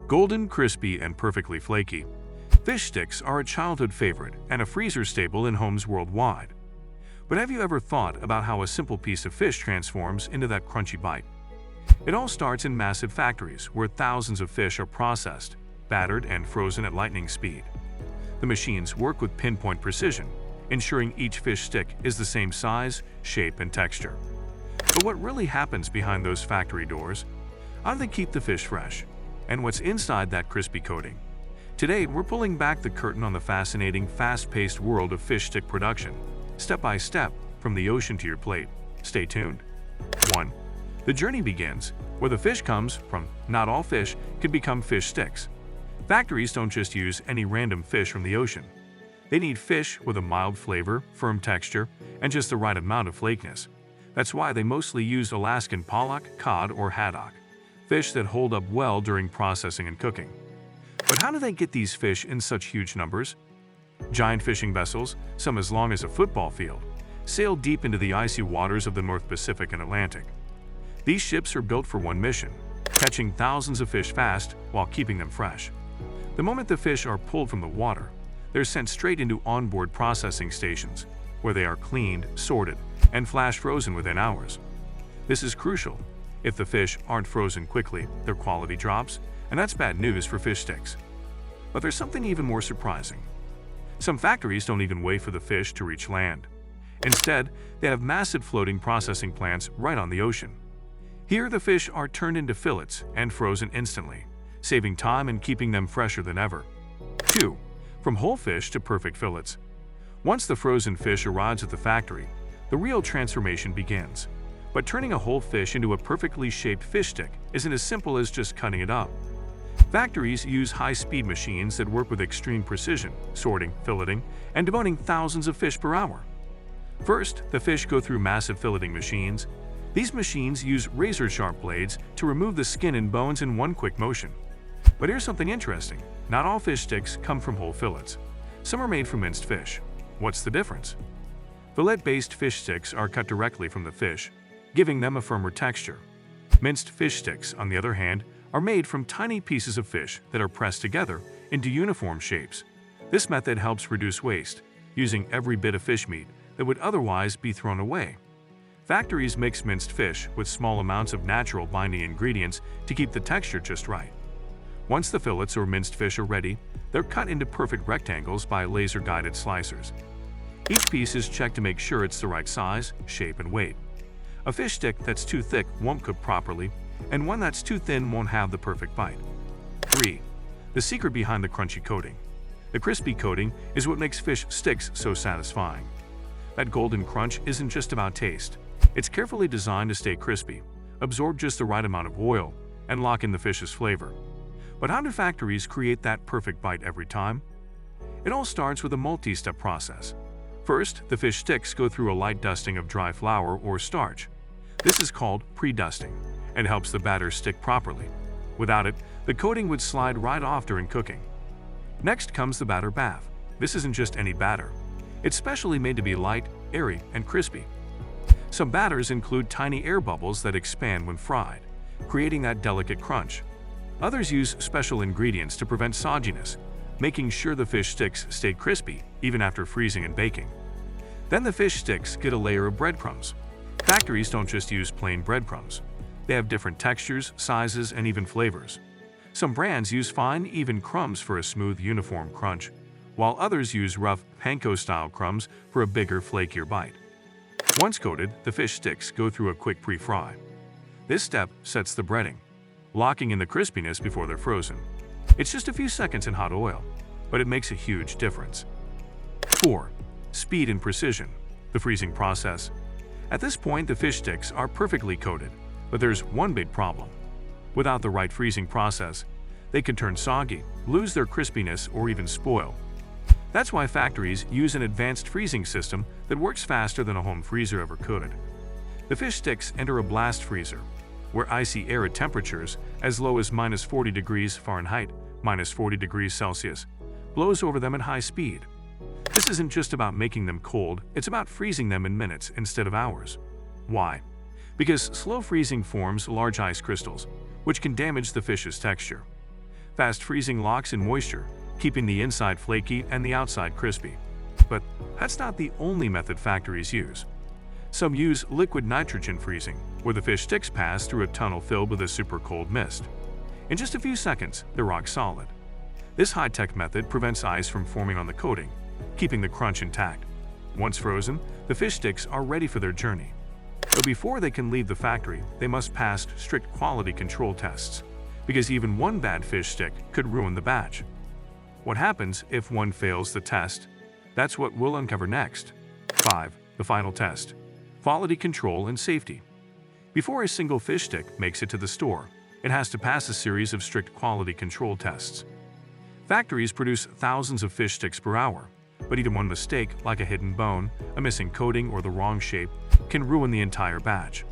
Golden, crispy, and perfectly flaky, fish sticks are a childhood favorite and a freezer staple in homes worldwide. But have you ever thought about how a simple piece of fish transforms into that crunchy bite? It all starts in massive factories where thousands of fish are processed, battered, and frozen at lightning speed. The machines work with pinpoint precision, ensuring each fish stick is the same size, shape, and texture. But what really happens behind those factory doors? How do they keep the fish fresh? And what's inside that crispy coating? Today, we're pulling back the curtain on the fascinating, fast-paced world of fish stick production, step by step, from the ocean to your plate. Stay tuned. 1. The journey begins where the fish comes from. Not all fish can become fish sticks. Factories don't just use any random fish from the ocean. They need fish with a mild flavor, firm texture, and just the right amount of flakiness. That's why they mostly use Alaskan pollock, cod, or haddock, fish that hold up well during processing and cooking. But how do they get these fish in such huge numbers? Giant fishing vessels, some as long as a football field, sail deep into the icy waters of the North Pacific and Atlantic. These ships are built for one mission: catching thousands of fish fast while keeping them fresh. The moment the fish are pulled from the water, they're sent straight into onboard processing stations, where they are cleaned, sorted, and flash frozen within hours. This is crucial. If the fish aren't frozen quickly, their quality drops, and that's bad news for fish sticks. But there's something even more surprising. Some factories don't even wait for the fish to reach land. Instead, they have massive floating processing plants right on the ocean. Here, the fish are turned into fillets and frozen instantly, saving time and keeping them fresher than ever. 2. From whole fish to perfect fillets. Once the frozen fish arrives at the factory, the real transformation begins. But turning a whole fish into a perfectly shaped fish stick isn't as simple as just cutting it up. Factories use high-speed machines that work with extreme precision, sorting, filleting, and deboning thousands of fish per hour. First, the fish go through massive filleting machines. These machines use razor-sharp blades to remove the skin and bones in one quick motion. But here's something interesting. Not all fish sticks come from whole fillets. Some are made from minced fish. What's the difference? Fillet-based fish sticks are cut directly from the fish, giving them a firmer texture. Minced fish sticks, on the other hand, are made from tiny pieces of fish that are pressed together into uniform shapes. This method helps reduce waste, using every bit of fish meat that would otherwise be thrown away. Factories mix minced fish with small amounts of natural binding ingredients to keep the texture just right. Once the fillets or minced fish are ready, they're cut into perfect rectangles by laser-guided slicers. Each piece is checked to make sure it's the right size, shape, and weight. A fish stick that's too thick won't cook properly, and one that's too thin won't have the perfect bite. 3. The secret behind the crunchy coating. The crispy coating is what makes fish sticks so satisfying. That golden crunch isn't just about taste. It's carefully designed to stay crispy, absorb just the right amount of oil, and lock in the fish's flavor. But how do factories create that perfect bite every time? It all starts with a multi-step process. First, the fish sticks go through a light dusting of dry flour or starch. This is called pre-dusting and helps the batter stick properly. Without it, the coating would slide right off during cooking. Next comes the batter bath. This isn't just any batter. It's specially made to be light, airy, and crispy. Some batters include tiny air bubbles that expand when fried, creating that delicate crunch. Others use special ingredients to prevent sogginess, making sure the fish sticks stay crispy even after freezing and baking. Then the fish sticks get a layer of breadcrumbs. Factories don't just use plain breadcrumbs. They have different textures, sizes, and even flavors. Some brands use fine, even crumbs for a smooth, uniform crunch, while others use rough, panko-style crumbs for a bigger, flakier bite. Once coated, the fish sticks go through a quick pre-fry. This step sets the breading, locking in the crispiness before they're frozen. It's just a few seconds in hot oil, but it makes a huge difference. 4. Speed and precision. The freezing process. At this point, the fish sticks are perfectly coated, but there's one big problem. Without the right freezing process, they can turn soggy, lose their crispiness, or even spoil. That's why factories use an advanced freezing system that works faster than a home freezer ever could. The fish sticks enter a blast freezer, where icy air at temperatures as low as -40 degrees Fahrenheit, -40 degrees Celsius, blows over them at high speed. This isn't just about making them cold, it's about freezing them in minutes instead of hours. Why? Because slow freezing forms large ice crystals, which can damage the fish's texture. Fast freezing locks in moisture, keeping the inside flaky and the outside crispy. But that's not the only method factories use. Some use liquid nitrogen freezing, where the fish sticks pass through a tunnel filled with a super cold mist. In just a few seconds, they're rock solid. This high-tech method prevents ice from forming on the coating, keeping the crunch intact. Once frozen, the fish sticks are ready for their journey. But before they can leave the factory, they must pass strict quality control tests, because even one bad fish stick could ruin the batch. What happens if one fails the test? That's what we'll uncover next. 5. The final test. Quality control and safety. Before a single fish stick makes it to the store, it has to pass a series of strict quality control tests. Factories produce thousands of fish sticks per hour, but even one mistake, like a hidden bone, a missing coating, or the wrong shape, can ruin the entire batch.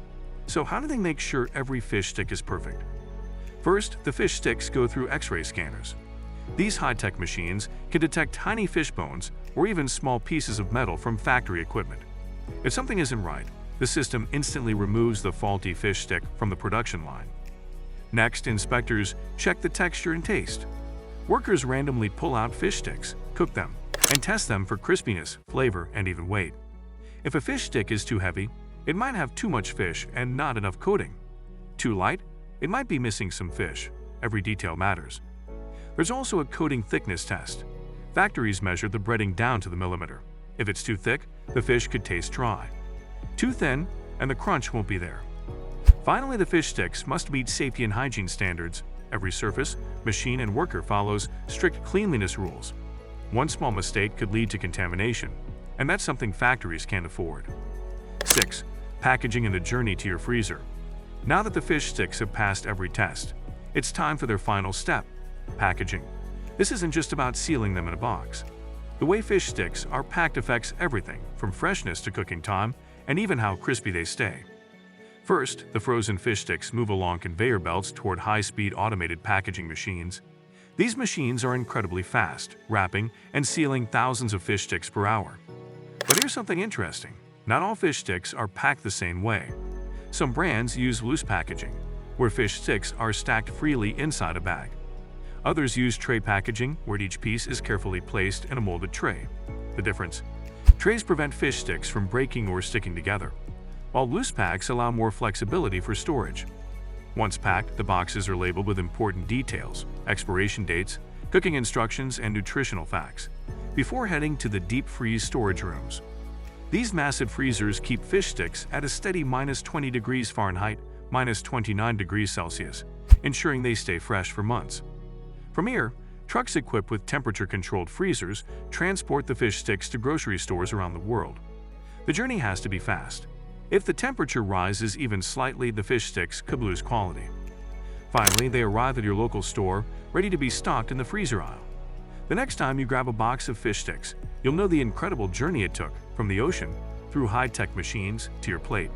So how do they make sure every fish stick is perfect? First, the fish sticks go through X-ray scanners. These high-tech machines can detect tiny fish bones or even small pieces of metal from factory equipment. If something isn't right, the system instantly removes the faulty fish stick from the production line. Next, inspectors check the texture and taste. Workers randomly pull out fish sticks, cook them, and test them for crispiness, flavor, and even weight. If a fish stick is too heavy, it might have too much fish and not enough coating. Too light, it might be missing some fish. Every detail matters. There's also a coating thickness test. Factories measure the breading down to the millimeter. If it's too thick, the fish could taste dry. Too thin, and the crunch won't be there. Finally, the fish sticks must meet safety and hygiene standards. Every surface, machine, and worker follows strict cleanliness rules. One small mistake could lead to contamination, and that's something factories can't afford. 6. Packaging and the journey to your freezer. Now that the fish sticks have passed every test, it's time for their final step: packaging. This isn't just about sealing them in a box. The way fish sticks are packed affects everything from freshness to cooking time and even how crispy they stay. First, the frozen fish sticks move along conveyor belts toward high-speed automated packaging machines. These machines are incredibly fast, wrapping and sealing thousands of fish sticks per hour. But here's something interesting. Not all fish sticks are packed the same way. Some brands use loose packaging, where fish sticks are stacked freely inside a bag. Others use tray packaging, where each piece is carefully placed in a molded tray. The difference? Trays prevent fish sticks from breaking or sticking together, while loose packs allow more flexibility for storage. Once packed, the boxes are labeled with important details, expiration dates, cooking instructions, and nutritional facts, before heading to the deep freeze storage rooms. These massive freezers keep fish sticks at a steady -20 degrees Fahrenheit, -29 degrees Celsius, ensuring they stay fresh for months. From here, trucks equipped with temperature-controlled freezers transport the fish sticks to grocery stores around the world. The journey has to be fast. If the temperature rises even slightly, the fish sticks could lose quality. Finally, they arrive at your local store, ready to be stocked in the freezer aisle. The next time you grab a box of fish sticks, you'll know the incredible journey it took from the ocean through high-tech machines to your plate.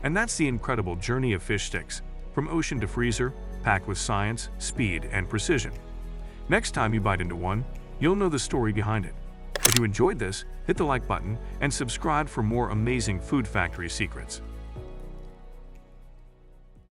And that's the incredible journey of fish sticks, from ocean to freezer, packed with science, speed, and precision. Next time you bite into one, you'll know the story behind it. If you enjoyed this, hit the like button and subscribe for more amazing food factory secrets.